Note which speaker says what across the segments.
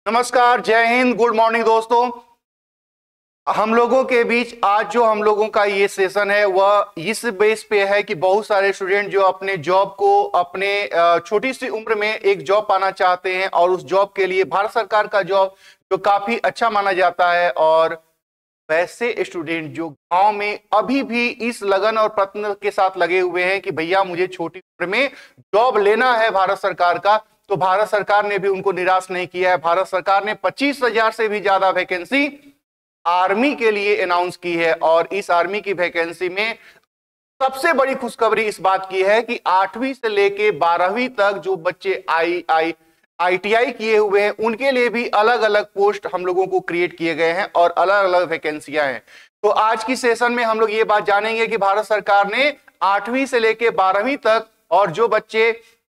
Speaker 1: नमस्कार, जय Hind, good morning दोस्तों। हम लोगों के बीच आज जो हम लोगों का ये सेशन है वह इस बेस पे है कि बहुत सारे स्टूडेंट जो अपने जॉब को अपने छोटी सी उम्र में एक जॉब पाना चाहते हैं और उस जॉब के लिए भारत सरकार का जॉब जो काफी अच्छा माना जाता है, और वैसे स्टूडेंट जो गांव में अभी भी इस लगन और प्रयत्न के साथ लगे हुए हैं कि भैया मुझे छोटी उम्र में जॉब लेना है भारत सरकार का, तो भारत सरकार ने भी उनको निराश नहीं किया है। भारत सरकार ने 25,000 से भी ज्यादा वैकेंसी आर्मी के लिए अनाउंस की है, और इस आर्मी की वैकेंसी में सबसे बड़ी खुशखबरी इस बात की है कि 8वीं से लेके 12वीं तक जो बच्चे आईटीआई किए हुए हैं उनके लिए भी अलग अलग पोस्ट हम लोगों को क्रिएट किए गए हैं और अलग अलग वैकेंसियां हैं। तो आज की सेशन में हम लोग ये बात जानेंगे कि भारत सरकार ने 8वीं से लेके 12वीं तक और जो बच्चे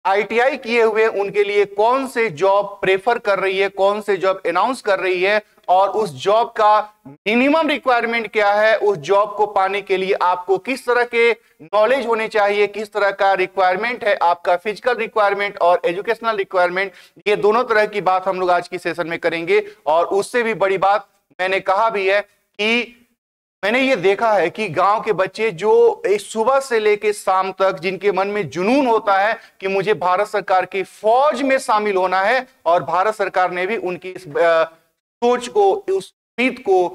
Speaker 1: आईटीआई किए हुए हैं उनके लिए कौन से जॉब प्रेफर कर रही है, कौन से जॉब अनाउंस कर रही है, और उस जॉब का मिनिमम रिक्वायरमेंट क्या है। उस जॉब को पाने के लिए आपको किस तरह के नॉलेज होने चाहिए, किस तरह का रिक्वायरमेंट है, आपका फिजिकल रिक्वायरमेंट और एजुकेशनल रिक्वायरमेंट, ये दोनों तरह की बात हम लोग आज की सेशन में करेंगे। और उससे भी बड़ी बात मैंने कहा भी है कि मैंने ये देखा है कि गांव के बच्चे जो सुबह से लेकर शाम तक जिनके मन में जुनून होता है कि मुझे भारत सरकार की फौज में शामिल होना है, और भारत सरकार ने भी उनकी इस सोच को, उस उम्मीद को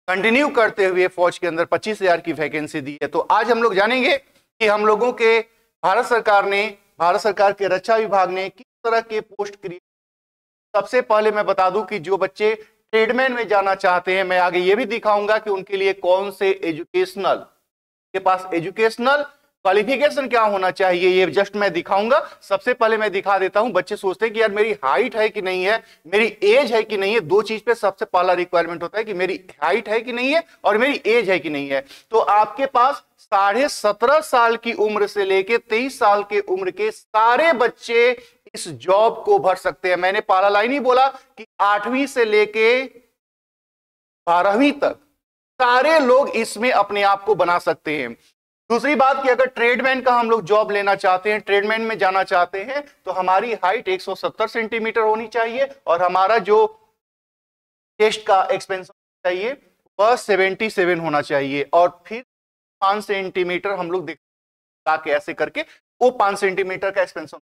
Speaker 1: कंटिन्यू करते हुए फौज के अंदर 25,000 की वैकेंसी दी है। तो आज हम लोग जानेंगे कि हम लोगों के भारत सरकार के रक्षा विभाग ने किस तरह के पोस्ट क्रिएट। सबसे पहले मैं बता दूं कि जो बच्चे ट्रेडमैन में जाना चाहते हैं, मैं आगे ये भी दिखाऊंगा कि उनके लिए कौन से एजुकेशनल के पास एजुकेशनल क्वालिफिकेशन क्या होना चाहिए, ये जस्ट मैं दिखाऊंगा। सबसे पहले मैं दिखा देता हूं। बच्चे सोचते हैं कि यार मेरी हाइट है कि नहीं है, मेरी एज है कि नहीं है। दो चीज पे सबसे पहला रिक्वायरमेंट होता है कि मेरी हाइट है कि नहीं है और मेरी एज है कि नहीं है। तो आपके पास 17.5 साल की उम्र से लेके 23 साल के उम्र के सारे बच्चे इस जॉब को भर सकते हैं। मैंने पहला लाइन ही बोला कि 8वीं से लेके 12वीं तक सारे लोग इसमें अपने आप को बना सकते हैं। दूसरी बात कि अगर ट्रेडमैन का हम लोग जॉब लेना चाहते हैं, ट्रेडमैन में जाना चाहते हैं, तो हमारी हाइट 170 सेंटीमीटर होनी चाहिए और हमारा जो चेस्ट का एक्सपेंशन चाहिए वह 77 होना चाहिए। और फिर 5 सेंटीमीटर हम लोग के ऐसे करके वो 5 सेंटीमीटर का एक्सपेंशन।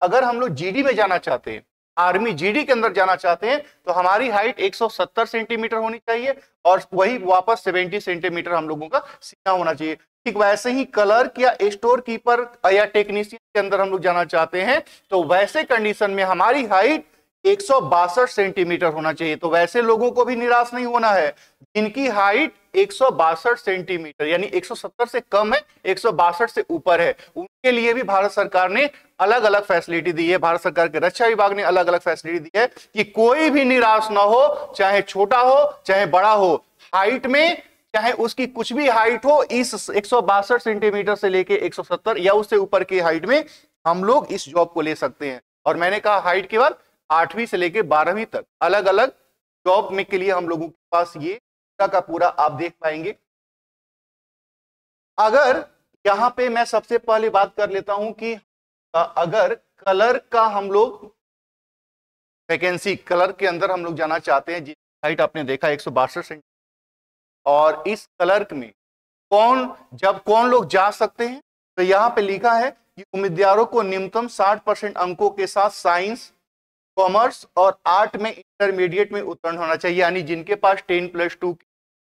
Speaker 1: अगर हम लोग जीडी में जाना चाहते हैं, आर्मी जीडी के अंदर जाना चाहते हैं, तो हमारी हाइट 170 सेंटीमीटर होनी चाहिए और वही वापस 70 सेंटीमीटर हम लोगों का सीना होना चाहिए। ठीक वैसे ही क्लर्क या स्टोर कीपर या टेक्नीशियन के अंदर हम लोग जाना चाहते हैं, तो वैसे कंडीशन में हमारी हाइट 162 सेंटीमीटर होना चाहिए। तो वैसे लोगों को भी निराश नहीं होना है जिनकी हाइट 162 सेंटीमीटर यानी 170 से कम है, 162 से ऊपर है, उनके लिए भी भारत सरकार ने अलग अलग फैसिलिटी दी है। भारत सरकार के रक्षा विभाग ने अलग अलग फैसिलिटी दी है कि कोई भी निराश ना हो, चाहे छोटा हो चाहे बड़ा हो, हाइट में चाहे उसकी कुछ भी हाइट हो, इस 162 सेंटीमीटर से लेके 170 या उससे ऊपर की हाइट में हम लोग इस जॉब को ले सकते हैं। और मैंने कहा हाइट केवल 8वीं से लेके 12वीं तक अलग अलग जॉब में के लिए हम लोगों के पास ये का पूरा आप देख पाएंगे। अगर यहां पे मैं सबसे पहले बात कर लेता हूं कि अगर कलर का हम लोग वैकेंसी कलर के अंदर हम लोग जाना चाहते हैं, जिसकी हाइट आपने देखा 162 सेंटीमीटर, और इस क्लर्क में कौन लोग जा सकते हैं, तो यहां पे लिखा है कि उम्मीदवारों को न्यूनतम 60% अंकों के साथ साइंस, कॉमर्स और आर्ट में इंटरमीडिएट में उत्तीर्ण होना चाहिए। यानी जिनके पास 10+2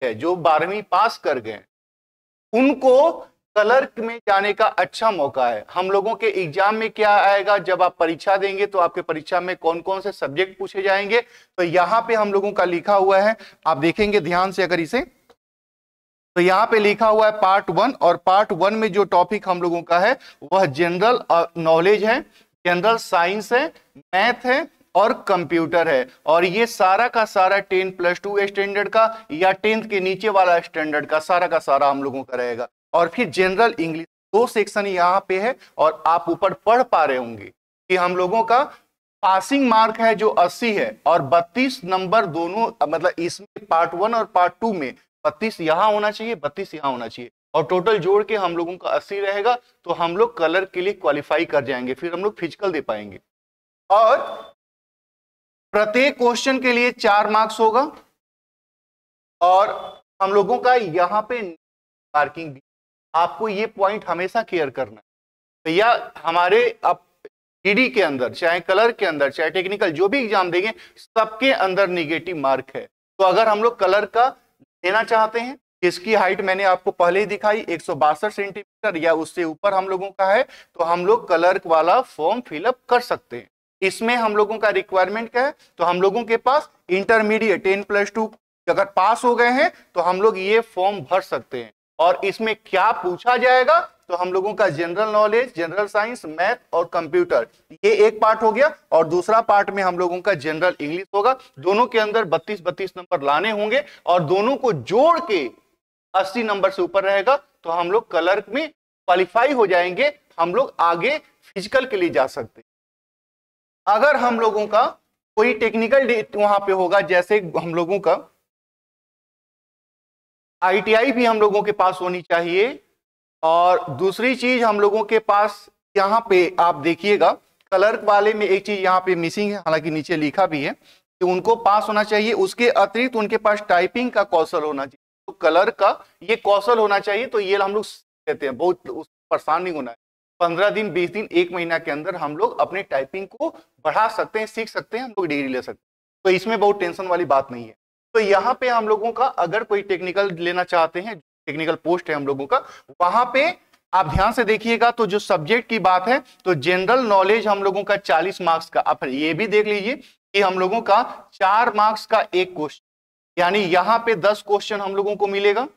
Speaker 1: है, जो 12वीं पास कर गए, उनको क्लर्क में जाने का अच्छा मौका है। हम लोगों के एग्जाम में क्या आएगा, जब आप परीक्षा देंगे तो आपके परीक्षा में कौन कौन से सब्जेक्ट पूछे जाएंगे, तो यहां पे हम लोगों का लिखा हुआ है, आप देखेंगे ध्यान से अगर इसे, तो यहां पे लिखा हुआ है पार्ट 1, और पार्ट 1 में जो टॉपिक हम लोगों का है वह जनरल नॉलेज है, जनरल साइंस है, मैथ है और कंप्यूटर है। और ये सारा का सारा 10+2 स्टैंडर्ड का या 10th के नीचे वाला स्टैंडर्ड का सारा हम लोगों का रहेगा। और फिर जनरल इंग्लिश 2 सेक्शन यहाँ पे है, और आप ऊपर पढ़ पा रहे होंगे कि हम लोगों का पासिंग मार्क है जो 80 है, और 32 नंबर दोनों, मतलब इसमें पार्ट 1 और पार्ट 2 में 32 यहां होना चाहिए, 32 यहां होना चाहिए, और टोटल जोड़ के हम लोगों का 80 रहेगा। तो हम लोग कलर के लिए क्वालिफाई कर जाएंगे, फिर हम लोग फिजिकल दे पाएंगे। और प्रत्येक क्वेश्चन के लिए 4 मार्क्स होगा और हम लोगों का यहां पे मार्किंग भी। आपको ये पॉइंट हमेशा क्लियर करना है भैया, हमारे अब ईडी के अंदर, चाहे कलर के अंदर, चाहे टेक्निकल, जो भी एग्जाम देंगे सबके अंदर निगेटिव मार्क है। तो अगर हम लोग कलर का लेना चाहते हैं, इसकी हाइट मैंने आपको पहले ही दिखाई 162 सेंटीमीटर या उससे ऊपर हम लोगों का है, तो हम लोग कलर वाला फॉर्म फिलअप कर सकते हैं। इसमें हम लोगों का रिक्वायरमेंट क्या है, तो हम लोगों के पास इंटरमीडिएट 10+2 अगर पास हो गए हैं तो हम लोग ये फॉर्म भर सकते हैं। और इसमें क्या पूछा जाएगा, तो हम लोगों का general knowledge, general science, math और कंप्यूटर, ये एक पार्ट हो गया। और दूसरा पार्ट में हम लोगों का जनरल इंग्लिश होगा। दोनों के अंदर 32-32 नंबर लाने होंगे और दोनों को जोड़ के 80 नंबर से ऊपर रहेगा तो हम लोग कलर में क्वालिफाई हो जाएंगे, हम लोग आगे फिजिकल के लिए जा सकते हैं। अगर हम लोगों का कोई टेक्निकल वहां पे होगा, जैसे हम लोगों का ITI भी हम लोगों के पास होनी चाहिए। और दूसरी चीज हम लोगों के पास यहाँ पे आप देखिएगा, कलर वाले में एक चीज यहाँ पे मिसिंग है, हालांकि नीचे लिखा भी है कि उनको पास होना चाहिए। उसके अतिरिक्त उनके पास टाइपिंग का कौशल होना चाहिए। तो कलर का ये कौशल होना चाहिए। तो ये हम लोग कहते हैं, बहुत परेशान नहीं होना है। 15 दिन, 20 दिन, 1 महीना के अंदर हम लोग अपने टाइपिंग को बढ़ा सकते हैं, सीख सकते हैं, हम लोग डिग्री ले सकते हैं। तो इसमें बहुत टेंशन वाली बात नहीं है। तो यहाँ पे हम लोगों का अगर कोई टेक्निकल लेना चाहते हैं, टेक्निकल पोस्ट है हम लोगों का, वहां पे आप ध्यान से देखिएगा। तो जो सब्जेक्ट की बात है, तो जनरल नॉलेज हम लोगों का 40 मार्क्स का। आप ये भी देख लीजिए कि हम लोगों का 4 मार्क्स का एक क्वेश्चन, यानी यहां पे 10 क्वेश्चन हम लोगों को मिलेगा।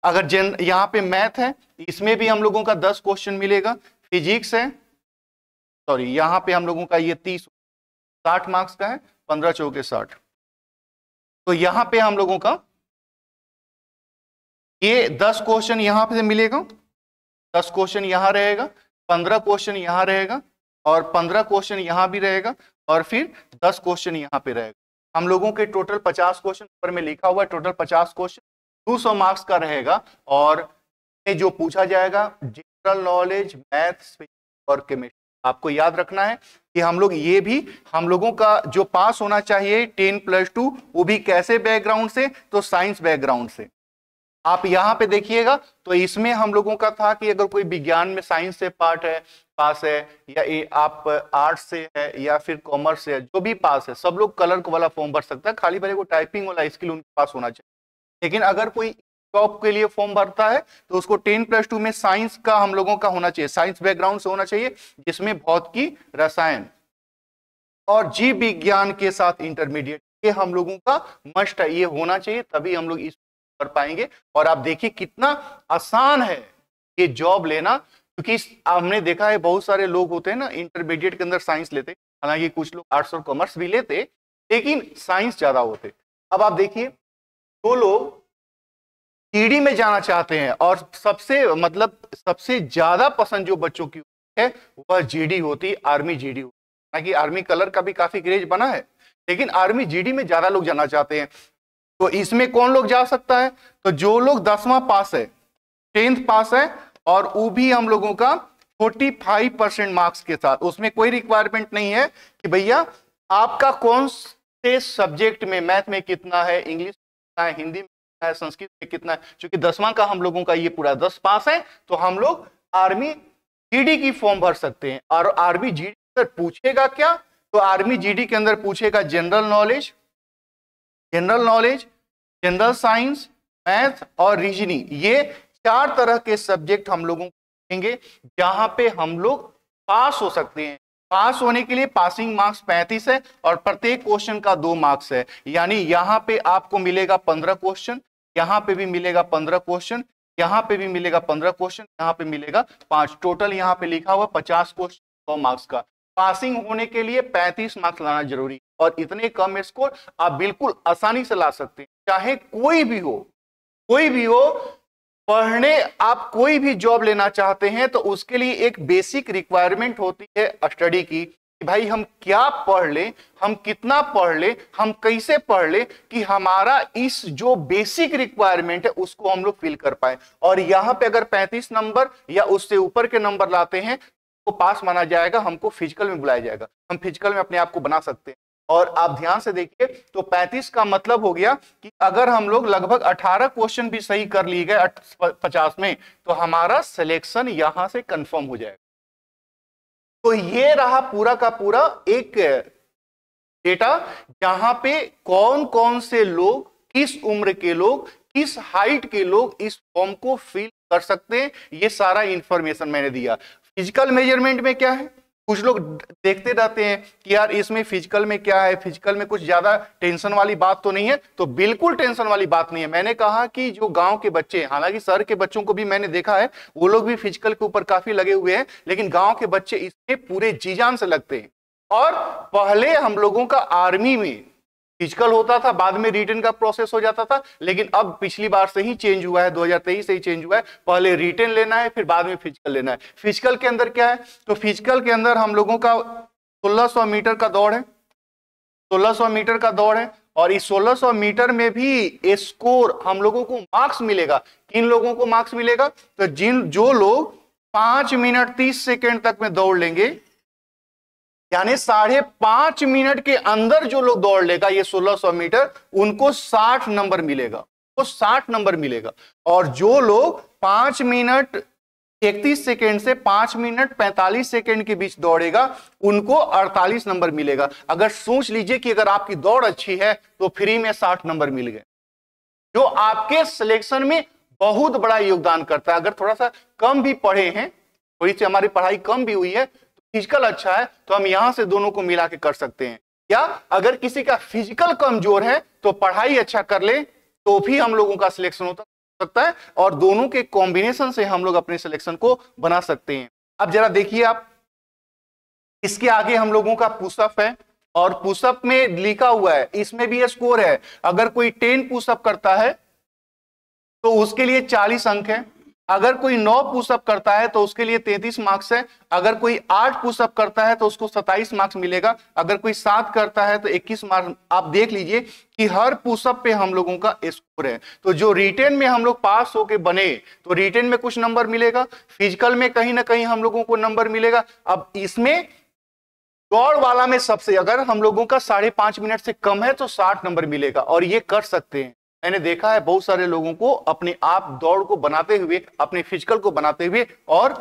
Speaker 1: अगर यहां पे मैथ है, इसमें भी हम लोगों का 10 क्वेश्चन मिलेगा। फिजिक्स है, सॉरी, यहां पे हम लोगों का ये 60 मार्क्स का है, 15 चौके 60। तो यहां पे हम लोगों का ये 10 क्वेश्चन यहां पे मिलेगा, 10 क्वेश्चन यहां रहेगा, 15 क्वेश्चन यहां रहेगा और 15 क्वेश्चन यहां भी रहेगा और फिर 10 क्वेश्चन यहां पे रहेगा। हम लोगों के टोटल 50 क्वेश्चन ऊपर में लिखा हुआ है, टोटल 50 क्वेश्चन 200 मार्क्स का रहेगा। और जो पूछा जाएगा जनरल नॉलेज, मैथ्स और केमिस्ट्री। आपको याद रखना है कि हम लोग ये भी, हम लोगों का जो पास होना चाहिए 10+2, वो भी कैसे बैकग्राउंड से, तो साइंस बैकग्राउंड से। आप यहां पे देखिएगा, तो इसमें हम लोगों का था कि अगर कोई विज्ञान में साइंस से पार्ट है, पास है, या आप आर्ट्स से है या फिर कॉमर्स से है, जो भी पास है, सब लोग कलर वाला फॉर्म भर सकता है। खाली भले को टाइपिंग वाला स्किल उनके पास होना चाहिए। लेकिन अगर कोई जॉब के लिए फॉर्म भरता है तो उसको 10+2 में साइंस का हम लोगों का होना चाहिए, साइंस बैकग्राउंड से होना चाहिए, जिसमें भौतिकी, रसायन और जीव विज्ञान के साथ इंटरमीडिएट, ये हम लोगों का मस्ट है, ये होना चाहिए, तभी हम लोग इस कर पाएंगे। और आप देखिए कितना आसान है ये जॉब लेना, क्योंकि हमने देखा है बहुत सारे लोग होते हैं ना इंटरमीडिएट के अंदर साइंस लेते, हालांकि कुछ लोग आर्ट्स और कॉमर्स भी लेते, लेकिन साइंस ज्यादा होते। अब आप देखिए, दो लोग ईडी में जाना चाहते हैं और सबसे ज्यादा पसंद जो बच्चों की है वह जीडी होती, आर्मी जीडी होती। हालांकि आर्मी कलर का भी काफी क्रेज बना है, लेकिन आर्मी जीडी में ज्यादा लोग जाना चाहते हैं। तो इसमें कौन लोग जा सकता है, तो जो लोग 10वां पास है, 10th पास है, और वो भी हम लोगों का 45% मार्क्स के साथ। उसमें कोई रिक्वायरमेंट नहीं है कि भैया आपका कौन से सब्जेक्ट में, मैथ में कितना है, इंग्लिश में कितना है, हिंदी में कितना है, संस्कृत में कितना है। क्योंकि 10वां का हम लोगों का ये पूरा 10 पास है, तो हम लोग आर्मी जीडी की फॉर्म भर सकते हैं। और आर्मी जीडी के अंदर पूछेगा क्या, तो आर्मी जीडी के अंदर पूछेगा general knowledge, general science, math और रीजनिंग। ये 4 तरह के सब्जेक्ट हम लोगों को देंगे जहां पे हम लोग पास हो सकते हैं। पास होने के लिए पासिंग मार्क्स 35 है और प्रत्येक क्वेश्चन का 2 मार्क्स है, यानी यहां पे आपको मिलेगा 15 क्वेश्चन, यहां पे भी मिलेगा 15 क्वेश्चन, यहां पे भी मिलेगा 15 क्वेश्चन, यहां पे मिलेगा 5। टोटल यहां पे लिखा हुआ 50 क्वेश्चन 100 मार्क्स का। पासिंग होने के लिए 35 मार्क्स लाना जरूरी, और इतने कम स्कोर आप बिल्कुल आसानी से ला सकते हैं। चाहे कोई भी हो पढ़ने, आप कोई भी जॉब लेना चाहते हैं तो उसके लिए एक बेसिक रिक्वायरमेंट होती है स्टडी की, कि भाई हम क्या पढ़ लें, हम कितना पढ़ लें, हम कैसे पढ़ लें, कि हमारा इस जो बेसिक रिक्वायरमेंट है उसको हम लोग फिल कर पाए। और यहां पे अगर 35 नंबर या उससे ऊपर के नंबर लाते हैं, को पास माना जाएगा, हमको फिजिकल में बुलाया जाएगा, हम फिजिकल में अपने आप को बना सकते हैं। और आप ध्यान से देखिए तो 35 का मतलब हो गया कि अगर हम लोग लगभग 18 क्वेश्चन भी सही कर लिए गए 50 में, तो हमारा सिलेक्शन यहां से कंफर्म हो जाएगा। तो ये रहा पूरा का पूरा एक डेटा, जहां पे कौन कौन से लोग, किस उम्र के लोग, किस हाइट के लोग इस फॉर्म को फिल कर सकते हैं, ये सारा इंफॉर्मेशन मैंने दिया। फिजिकल मेजरमेंट में क्या है, कुछ लोग देखते रहते हैं कि यार इसमें फिजिकल में क्या है, फिजिकल में कुछ ज्यादा टेंशन वाली बात तो नहीं है। तो बिल्कुल टेंशन वाली बात नहीं है। मैंने कहा कि जो गांव के बच्चे, हालांकि शहर के बच्चों को भी मैंने देखा है, वो लोग भी फिजिकल के ऊपर काफी लगे हुए हैं, लेकिन गांव के बच्चे इसमें पूरे जी जान से लगते हैं। और पहले हम लोगों का आर्मी में फिजिकल होता था, बाद में रिटन का प्रोसेस हो जाता था, लेकिन अब पिछली बार से ही चेंज हुआ है, 2023 से ही चेंज हुआ है। पहले रिटन लेना है, फिर बाद में फिजिकल लेना है। फिजिकल के अंदर क्या है, तो फिजिकल के अंदर हम लोगों का 1600 मीटर का दौड़ है, 1600 मीटर का दौड़ है। और इस 1600 मीटर में भी स्कोर हम लोगों को मार्क्स मिलेगा। किन लोगों को मार्क्स मिलेगा, तो जो लोग 5 मिनट 30 सेकेंड तक में दौड़ लेंगे, यानी 5.5 मिनट के अंदर जो लोग दौड़ लेगा ये 1600 मीटर, उनको 60 नंबर मिलेगा, वो 60 नंबर मिलेगा। और जो लोग 5 मिनट 31 सेकेंड से 5 मिनट 45 सेकेंड के बीच दौड़ेगा, उनको 48 नंबर मिलेगा। अगर सोच लीजिए कि अगर आपकी दौड़ अच्छी है तो फ्री में 60 नंबर मिल गए, जो आपके सिलेक्शन में बहुत बड़ा योगदान करता है। अगर थोड़ा सा कम भी पढ़े हैं, थोड़ी सी हमारी पढ़ाई कम भी हुई है, फिजिकल अच्छा है, तो हम यहां से दोनों को मिला के कर सकते हैं। या अगर किसी का फिजिकल कमजोर है तो पढ़ाई अच्छा कर ले तो भी हम लोगों का सिलेक्शन हो सकता है, और दोनों के कॉम्बिनेशन से हम लोग अपने सिलेक्शन को बना सकते हैं। अब जरा देखिए आप, इसके आगे हम लोगों का पुशअप है, और पुशअप में लिखा हुआ है, इसमें भी स्कोर है। अगर कोई 10 पुशअप करता है तो उसके लिए 40 अंक है। अगर कोई 9 पुशअप करता है तो उसके लिए 33 मार्क्स है। अगर कोई 8 पुशअप करता है तो उसको 27 मार्क्स मिलेगा। अगर कोई 7 करता है तो 21 मार्क्स। आप देख लीजिए कि हर पुशअप पे हम लोगों का स्कोर है। तो जो रिटेन में हम लोग पास होके बने तो रिटेन में कुछ नंबर मिलेगा, फिजिकल में कहीं ना कहीं हम लोगों को नंबर मिलेगा। अब इसमें दौड़ वाला में सबसे, अगर हम लोगों का 5.5 मिनट से कम है तो 60 नंबर मिलेगा, और ये कर सकते हैं। मैंने देखा है बहुत सारे लोगों को अपने आप दौड़ को बनाते हुए, अपने फिजिकल को बनाते हुए, और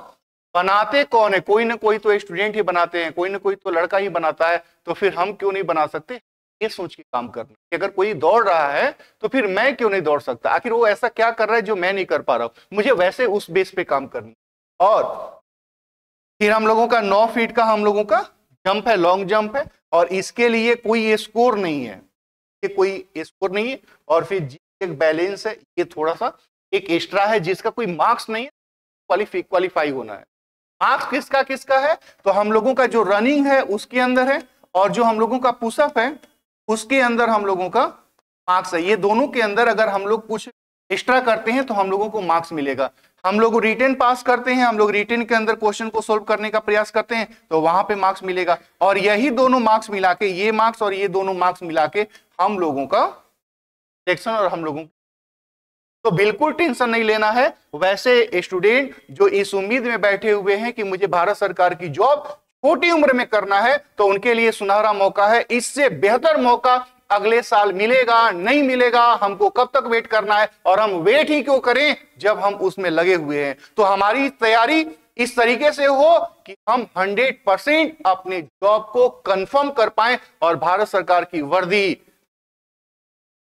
Speaker 1: बनाते कौन है, कोई ना कोई तो स्टूडेंट ही बनाते हैं, कोई ना कोई तो लड़का ही बनाता है, तो फिर हम क्यों नहीं बना सकते। ये सोच के काम करना कि अगर कोई दौड़ रहा है तो फिर मैं क्यों नहीं दौड़ सकता, आखिर वो ऐसा क्या कर रहा है जो मैं नहीं कर पा रहा हूं, मुझे वैसे उस बेस पे काम करना। और फिर हम लोगों का 9 फीट का हम लोगों का जंप है, लॉन्ग जंप है, और इसके लिए कोई स्कोर नहीं है, कोई स्कोर नहीं है। और फिर एक बैलेंस है, ये थोड़ा सा एक एक्स्ट्रा है जिसका कोई मार्क्स नहीं है, क्वालिफाई होना है। मार्क्स किसका किसका है, तो हम लोगों का जो रनिंग है उसके अंदर है, और जो हम लोगों का पुशअप है उसके अंदर हम लोगों का मार्क्स है। ये दोनों के अंदर अगर हम लोग कुछ एक्स्ट्रा करते हैं तो हम लोगों को मार्क्स मिलेगा। हम लोग रिटेन पास करते हैं, हम लोग रिटेन के अंदर क्वेश्चन को सोल्व करने का प्रयास करते हैं तो वहां पे मार्क्स मिलेगा। और यही दोनों मार्क्स मिला के, ये मार्क्स और ये दोनों मार्क्स मिला के हम लोगों का सिलेक्शन, और हम लोगों तो बिल्कुल टेंशन नहीं लेना है। वैसे स्टूडेंट जो इस उम्मीद में बैठे हुए हैं कि मुझे भारत सरकार की जॉब छोटी उम्र में करना है, तो उनके लिए सुनहरा मौका है। इससे बेहतर मौका अगले साल मिलेगा नहीं मिलेगा, हमको कब तक वेट करना है, और हम वेट ही क्यों करें जब हम उसमें लगे हुए हैं। तो हमारी तैयारी इस तरीके से हो कि हम 100% अपने जॉब को कंफर्म कर पाएं, और भारत सरकार की वर्दी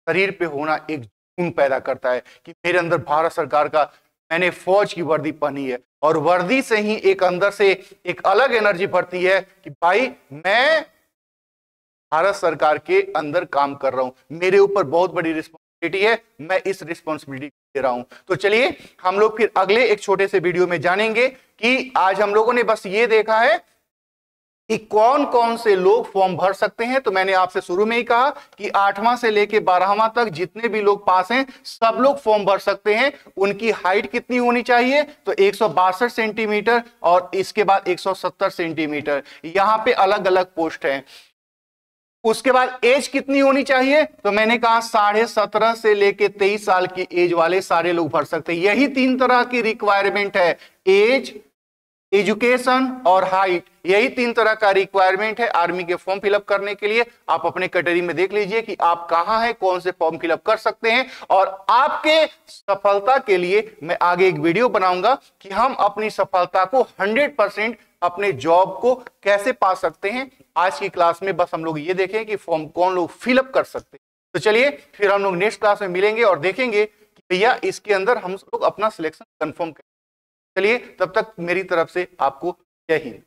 Speaker 1: शरीर पे होना एक जुनून पैदा करता है कि मेरे अंदर भारत सरकार का, मैंने फौज की वर्दी पहनी है, और वर्दी से ही एक अंदर से एक अलग एनर्जी भरती है कि भाई मैं भारत सरकार के अंदर काम कर रहा हूं, मेरे ऊपर बहुत बड़ी रिस्पॉन्सिबिलिटी है, मैं इस रिस्पॉन्सिबिलिटी दे रहा हूं। तो चलिए हम लोग फिर अगले एक छोटे से वीडियो में जानेंगे कि आज हम लोगों ने बस ये देखा है कि कौन कौन से लोग फॉर्म भर सकते हैं। तो मैंने आपसे शुरू में ही कहा कि 8वां से लेके 12वां तक जितने भी लोग पास हैं सब लोग फॉर्म भर सकते हैं। उनकी हाइट कितनी होनी चाहिए, तो 162 सेंटीमीटर, और इसके बाद 170 सेंटीमीटर। यहां पे अलग अलग पोस्ट है। उसके बाद एज कितनी होनी चाहिए, तो मैंने कहा 17.5 से लेके 23 साल की एज वाले सारे लोग भर सकते हैं। यही 3 तरह की रिक्वायरमेंट है, एज, एजुकेशन और हाइट, यही 3 तरह का रिक्वायरमेंट है आर्मी के फॉर्म फिलअप करने के लिए। आप अपने कैटेगरी में देख लीजिए कि आप कहां हैं, कौन से फॉर्म फिलअप कर सकते हैं। और आपके सफलता के लिए मैं आगे एक वीडियो बनाऊंगा कि हम अपनी सफलता को 100% अपने जॉब को कैसे पा सकते हैं। आज की क्लास में बस हम लोग ये देखें कि फॉर्म कौन लोग फिलअप कर सकते हैं। तो चलिए फिर हम लोग नेक्स्ट क्लास में मिलेंगे और देखेंगे कि भैया इसके अंदर हम लोग अपना सिलेक्शन कंफर्म करें। चलिए तब तक मेरी तरफ से आपको जय हिंद।